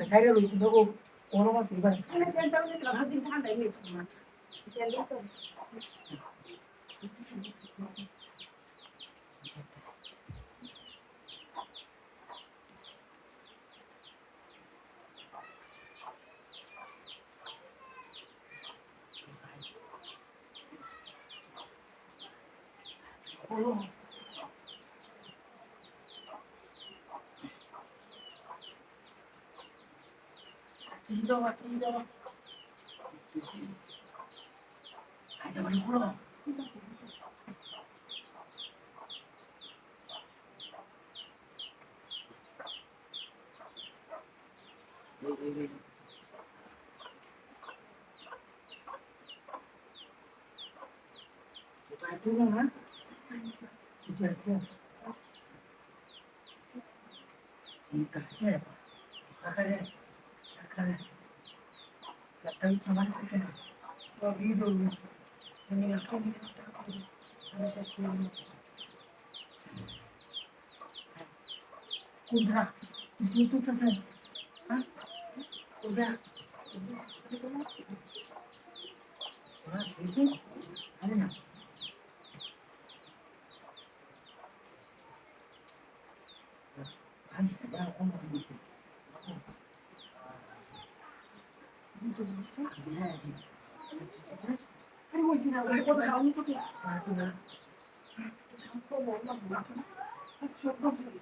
সাইডে রয়েছে দেখো কোনো মাছ এবার তুলো না ঠিক আছে আকারে আকারে একটা খাবার খেতে না তো ভিডিও আমি একটা আমি শেষ করব কোথা দুটো আছে হ্যাঁ কোথা ওরা শুনছে আরে না ভাইটা যা কোন দিছে আরে বলছি না ওই কথা আমি তো না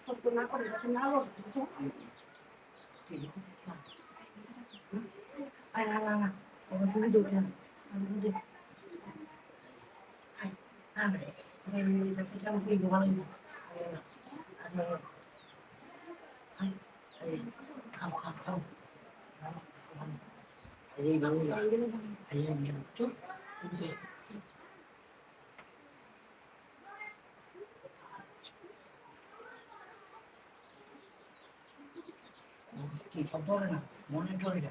সত্য না করে না আয় না না না ওরা শুনে দৌড়ে না আমি বুঝে আয় না না আমি থেকে আমি কই ভালো না আয় আয় আয় খাও খাও খাও এই ভালো না এই চুপ কি শব্দ হবে না মনিটরটা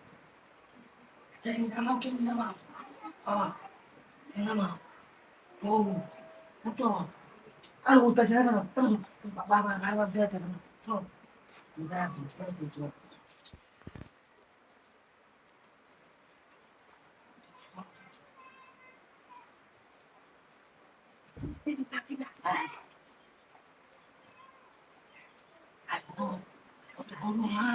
নামা নামা ও তো আর বলতেছি না বাবা বারবার দেখাতে চলো দেখ চলো একদম কত করবো না